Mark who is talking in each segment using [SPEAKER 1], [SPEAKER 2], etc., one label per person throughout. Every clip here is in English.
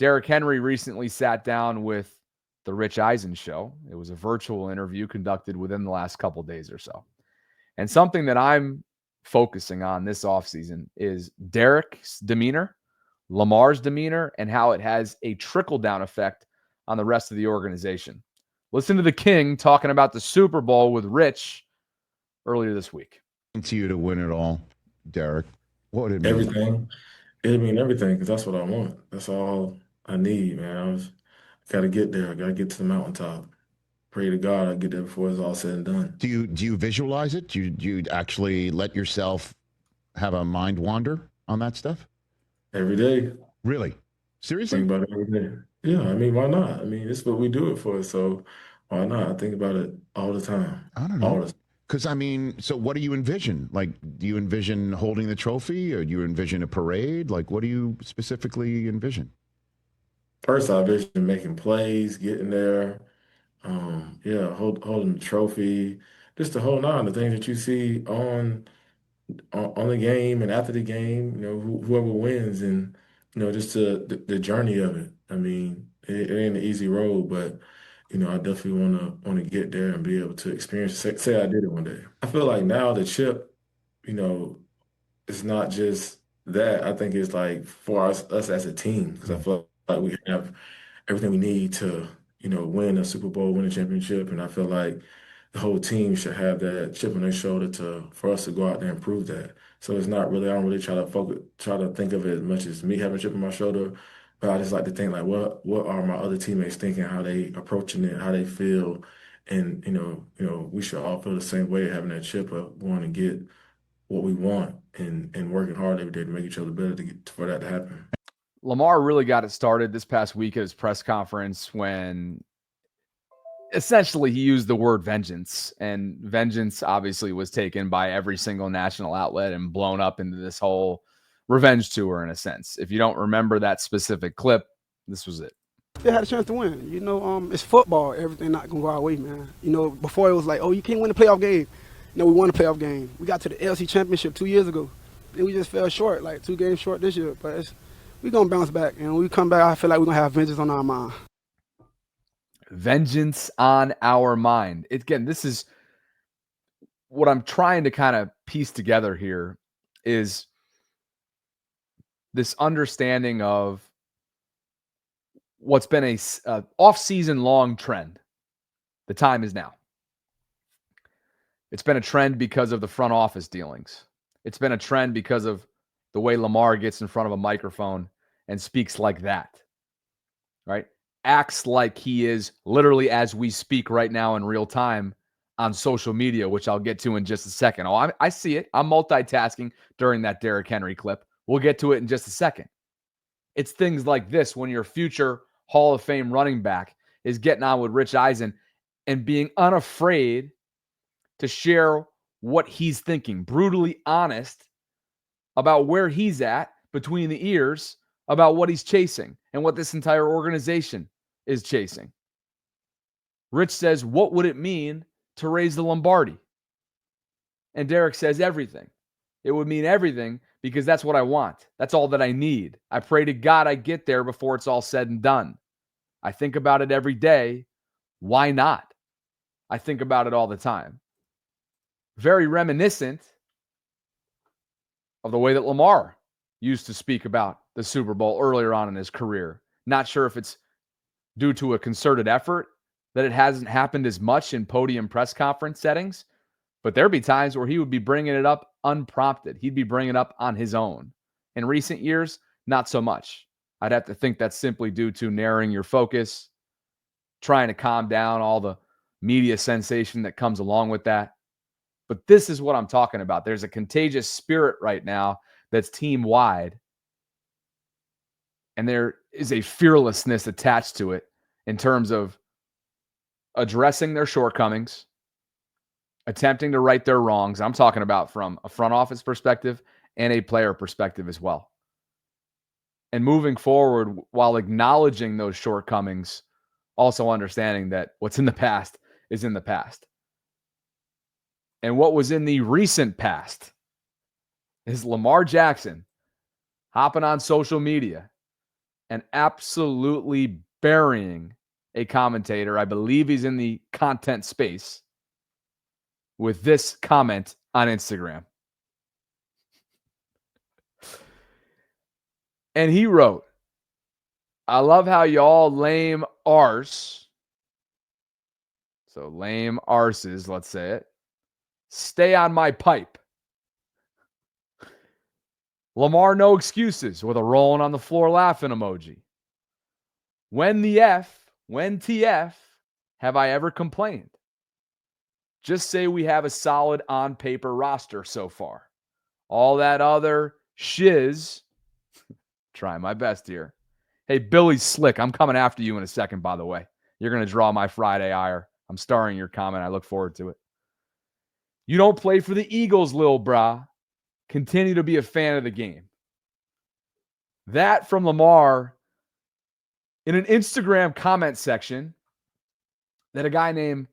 [SPEAKER 1] Derrick Henry recently sat down with the Rich Eisen show. It was a virtual interview conducted within the last couple days or so. And something that I'm focusing on this offseason is Derrick's demeanor, Lamar's demeanor, and how it has a trickle-down effect on the rest of the organization. Listen to the King talking about the Super Bowl with Rich earlier this week.
[SPEAKER 2] To you to win it all, Derrick, what would it mean?
[SPEAKER 3] Everything. It'd mean everything because that's what I want. That's all I need, man. Got to get there. I got to get to the mountaintop. Pray to God I get there before it's all said and done.
[SPEAKER 2] Do you visualize it? Do you actually let yourself have a mind wander on that stuff?
[SPEAKER 3] Every day.
[SPEAKER 2] Really? Seriously?
[SPEAKER 3] Think about it every day. Yeah, I mean, why not? I mean, it's what we do it for, so why not? I think about it all the time.
[SPEAKER 2] I don't
[SPEAKER 3] All
[SPEAKER 2] know.
[SPEAKER 3] the time.
[SPEAKER 2] Because, I mean, so what do you envision? Like, do you envision holding the trophy, or do you envision a parade? Like, what do you specifically envision?
[SPEAKER 3] First, I envision making plays, getting there. Yeah, holding the trophy, just the whole nine, the things that you see on the game and after the game, whoever wins and just the journey of it. I mean, it ain't an easy road, but I definitely want to get there and be able to experience. Say I did it one day. I feel like now the chip, you know, it's not just that. I think it's like for us as a team because I feel like we have everything we need to win a Super Bowl, win a championship, and I feel like the whole team should have that chip on their shoulder for us to go out there and prove that. So it's not really I don't really try to think of it as much as me having a chip on my shoulder, but I just like to think like what are my other teammates thinking, how they approaching it, how they feel, and we should all feel the same way having that chip of wanting to get what we want and working hard every day to make each other better for that to happen.
[SPEAKER 1] Lamar really got it started this past week at his press conference when essentially he used the word vengeance, and vengeance obviously was taken by every single national outlet and blown up into this whole revenge tour in a sense. If you don't remember that specific clip, this was it.
[SPEAKER 4] They had a chance to win. It's football. Everything not going to go our way, man. Before it was like, oh, you can't win a playoff game. We won a playoff game. We got to the LC Championship 2 years ago. Then we just fell short, like 2 games short this year. But we're going to bounce back. And when we come back, I feel like we're going to have vengeance on our mind.
[SPEAKER 1] Vengeance on our mind. Again, this is what I'm trying to kind of piece together here is this understanding of what's been a off-season long trend. The time is now. It's been a trend because of the front office dealings. It's been a trend because of the way Lamar gets in front of a microphone and speaks like that, right? Acts like he is literally as we speak right now in real time on social media, which I'll get to in just a second. Oh, I see it. I'm multitasking during that Derrick Henry clip. We'll get to it in just a second. It's things like this when your future Hall of Fame running back is getting on with Rich Eisen and being unafraid to share what he's thinking, brutally honest about where he's at between the ears about what he's chasing and what this entire organization is chasing. Rich says, what would it mean to raise the Lombardi? And Derrick says, everything. It would mean everything because that's what I want. That's all that I need. I pray to God I get there before it's all said and done. I think about it every day. Why not? I think about it all the time. Very reminiscent of the way that Lamar used to speak about the Super Bowl earlier on in his career. Not sure if it's due to a concerted effort that it hasn't happened as much in podium press conference settings, but there'd be times where he would be bringing it up unprompted. He'd be bringing it up on his own. In recent years, not so much. I'd have to think that's simply due to narrowing your focus, trying to calm down all the media sensation that comes along with that. But this is what I'm talking about. There's a contagious spirit right now that's team-wide, and there is a fearlessness attached to it in terms of addressing their shortcomings, attempting to right their wrongs. I'm talking about from a front office perspective and a player perspective as well. And moving forward while acknowledging those shortcomings, also understanding that what's in the past is in the past. And what was in the recent past is Lamar Jackson hopping on social media and absolutely burying a commentator, I believe he's in the content space, with this comment on Instagram. And he wrote, I love how y'all lame arse, so lame arses, let's say it, stay on my pipe. Lamar, no excuses, with a rolling on the floor laughing emoji. When TF, have I ever complained? Just say we have a solid on paper roster so far. All that other shiz, try my best here. Hey, Billy Slick, I'm coming after you in a second, by the way. You're going to draw my Friday ire. I'm starring your comment. I look forward to it. You don't play for the Eagles, lil brah. Continue to be a fan of the game. That from Lamar in an Instagram comment section that a guy named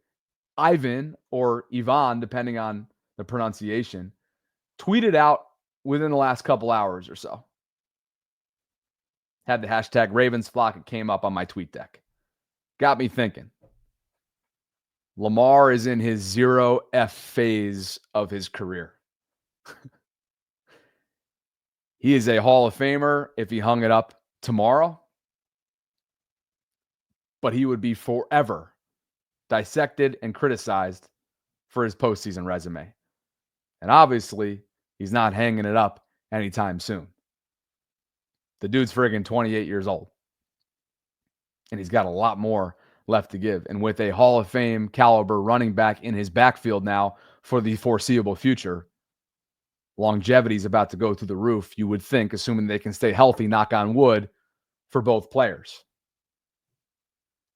[SPEAKER 1] Ivan or Ivan, depending on the pronunciation, tweeted out within the last couple hours or so. Had the hashtag RavensVault. It came up on my tweet deck. Got me thinking. Lamar is in his 0F phase of his career. He is a Hall of Famer if he hung it up tomorrow. But he would be forever dissected and criticized for his postseason resume. And obviously, he's not hanging it up anytime soon. The dude's friggin' 28 years old. And he's got a lot more left to give. And with a Hall of Fame caliber running back in his backfield now for the foreseeable future, longevity is about to go through the roof, you would think, assuming they can stay healthy, knock on wood, for both players.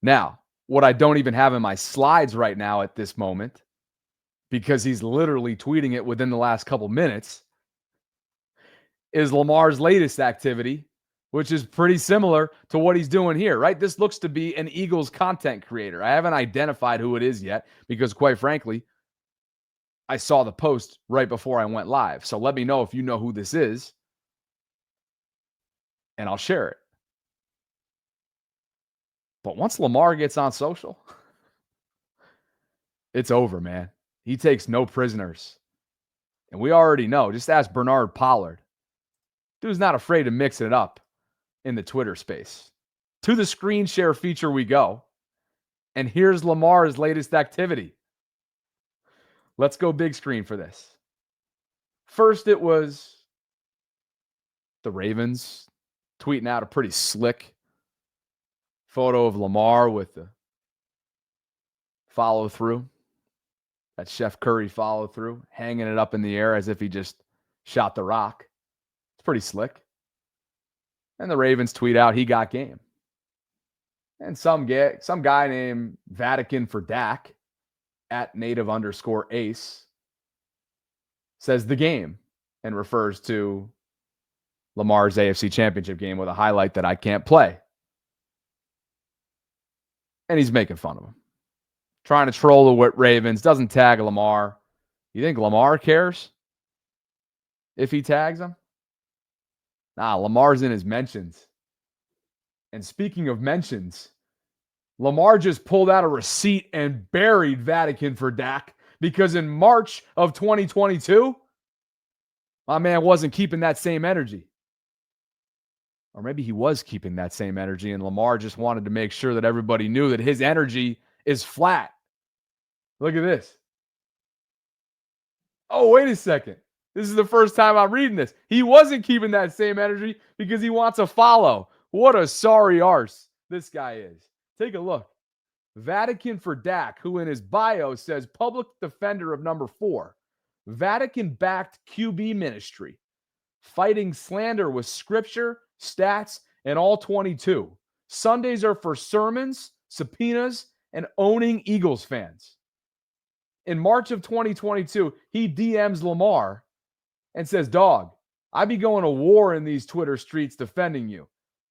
[SPEAKER 1] Now, what I don't even have in my slides right now at this moment, because he's literally tweeting it within the last couple minutes, is Lamar's latest activity, which is pretty similar to what he's doing here, right? This looks to be an Eagles content creator. I haven't identified who it is yet because, quite frankly, I saw the post right before I went live. So let me know if you know who this is, and I'll share it. But once Lamar gets on social, it's over, man. He takes no prisoners. And we already know. Just ask Bernard Pollard. Dude's not afraid to mix it up in the Twitter space. To the screen share feature we go. And here's Lamar's latest activity. Let's go big screen for this. First, it was the Ravens tweeting out a pretty slick photo of Lamar with the follow through. That Chef Curry follow through, hanging it up in the air as if he just shot the rock. It's pretty slick. And the Ravens tweet out, he got game. And some guy named Vatican for Dak at native_ace says the game and refers to Lamar's AFC Championship game with a highlight that I can't play. And he's making fun of him. Trying to troll the Ravens, doesn't tag Lamar. You think Lamar cares if he tags him? Nah, Lamar's in his mentions. And speaking of mentions, Lamar just pulled out a receipt and buried Vatican for Dak because in March of 2022, my man wasn't keeping that same energy. Or maybe he was keeping that same energy and Lamar just wanted to make sure that everybody knew that his energy is flat. Look at this. Oh, wait a second. This is the first time I'm reading this. He wasn't keeping that same energy because he wants a follow. What a sorry arse this guy is. Take a look. Vatican for Dak, who in his bio says public defender of number 4. Vatican-backed QB ministry. Fighting slander with scripture, stats, and all 22. Sundays are for sermons, subpoenas, and owning Eagles fans. In March of 2022, he DMs Lamar and says, dog, I be going to war in these Twitter streets defending you.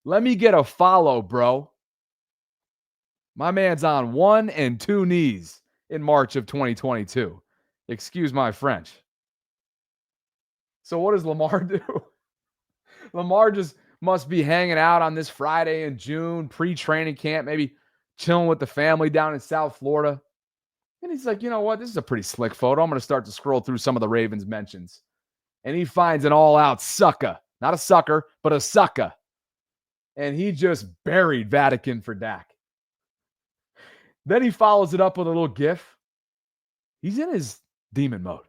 [SPEAKER 1] Let me get a follow, bro. My man's on 1 and 2 knees in March of 2022. Excuse my French. So what does Lamar do? Lamar just must be hanging out on this Friday in June, pre-training camp, maybe chilling with the family down in South Florida. And he's like, you know what? This is a pretty slick photo. I'm going to start to scroll through some of the Ravens mentions. And he finds an all-out sucker. Not a sucker, but a sucker. And he just buried Vatican for Dak. Then he follows it up with a little gif. He's in his demon mode.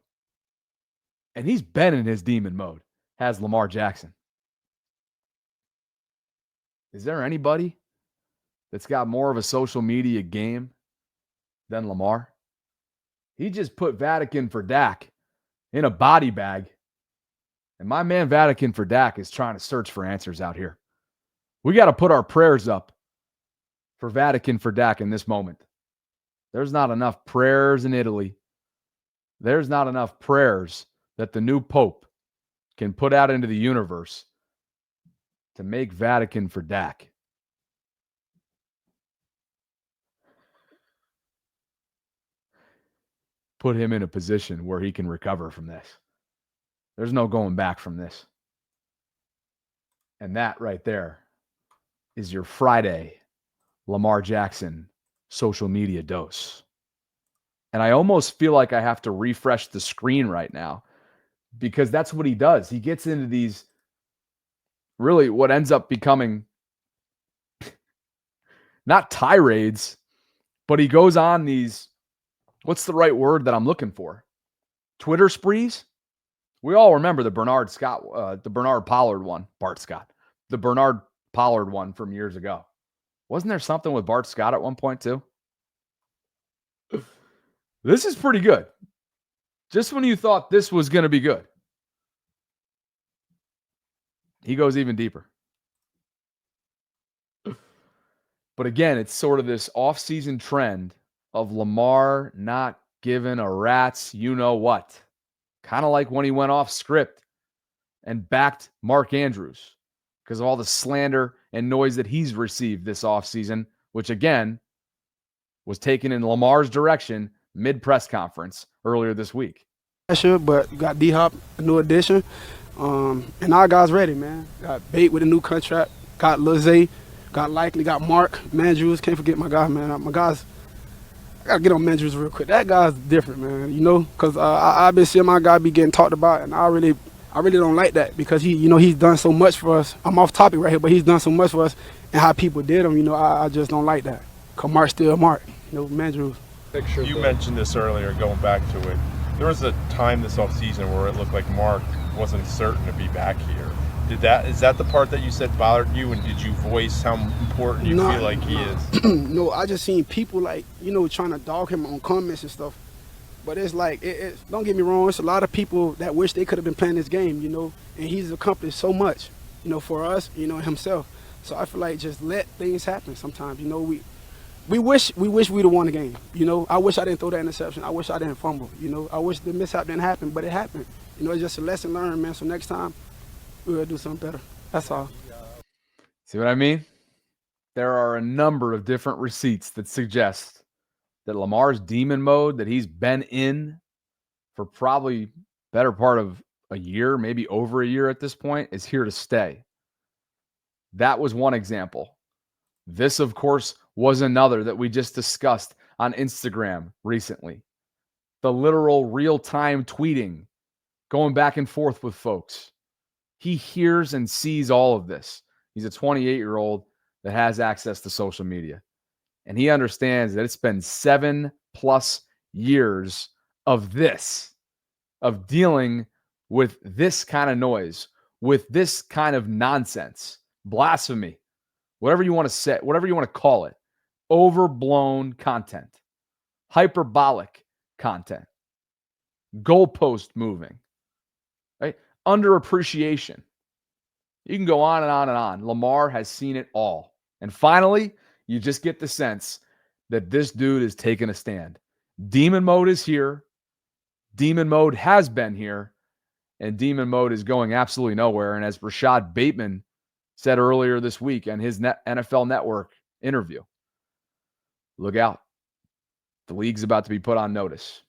[SPEAKER 1] And he's been in his demon mode, has Lamar Jackson. Is there anybody that's got more of a social media game than Lamar? He just put Vatican for Dak in a body bag. And my man Vatican for Dak is trying to search for answers out here. We got to put our prayers up for Vatican for Dak in this moment. There's not enough prayers in Italy. There's not enough prayers that the new Pope can put out into the universe to make Vatican for Dak. Put him in a position where he can recover from this. There's no going back from this. And that right there is your Friday Lamar Jackson social media dose. And I almost feel like I have to refresh the screen right now because that's what he does. He gets into these really what ends up becoming not tirades, but he goes on these, what's the right word that I'm looking for? Twitter sprees? We all remember the Bernard Pollard one from years ago. Wasn't there something with Bart Scott at one point too? This is pretty good. Just when you thought this was going to be good, he goes even deeper. But again, it's sort of this off-season trend of Lamar not giving a rat's you-know-what. Kind of like when he went off script and backed Mark Andrews because of all the slander and noise that he's received this offseason, which again was taken in Lamar's direction mid-press conference earlier this week.
[SPEAKER 4] But you got D-Hop, a new addition, and our guys ready, man. Got Bate with a new contract, got Lizzie, got Likely, got Mark, Mandrews. Can't forget my guy, man. My guys, I got to get on Mandrews real quick. That guy's different, man, because I've been seeing my guy be getting talked about, and I really don't like that because he's done so much for us. I'm off topic right here, but he's done so much for us and how people did him, I just don't like that. Because Mark's still Mark, Mandrews.
[SPEAKER 5] You mentioned this earlier, going back to it. There was a time this offseason where it looked like Mark wasn't certain to be back here. Is that the part that you said bothered you, and did you voice how important you feel like he is?
[SPEAKER 4] No, I just seen people trying to dog him on comments and stuff. But it's like, don't get me wrong, it's a lot of people that wish they could have been playing this game, and he's accomplished so much, for us, himself. So I feel like just let things happen sometimes, We wish we'd have won the game. I wish I didn't throw that interception. I wish I didn't fumble. I wish the mishap didn't happen, but it happened. It's just a lesson learned, man. So next time, we'll do something better. That's all.
[SPEAKER 1] See what I mean? There are a number of different receipts that suggest that Lamar's demon mode that he's been in for probably better part of a year, maybe over a year at this point, is here to stay. That was one example. This, of course, was another that we just discussed on Instagram recently. The literal real-time tweeting, going back and forth with folks. He hears and sees all of this. He's a 28-year-old that has access to social media. And he understands that it's been 7+ years of this, of dealing with this kind of noise, with this kind of nonsense, blasphemy, whatever you want to say, whatever you want to call it, overblown content, hyperbolic content, goalpost moving, right? Underappreciation. You can go on and on and on. Lamar has seen it all. And finally, you just get the sense that this dude is taking a stand. Demon mode is here. Demon mode has been here. And demon mode is going absolutely nowhere. And as Rashad Bateman said earlier this week in his NFL Network interview, look out. The league's about to be put on notice.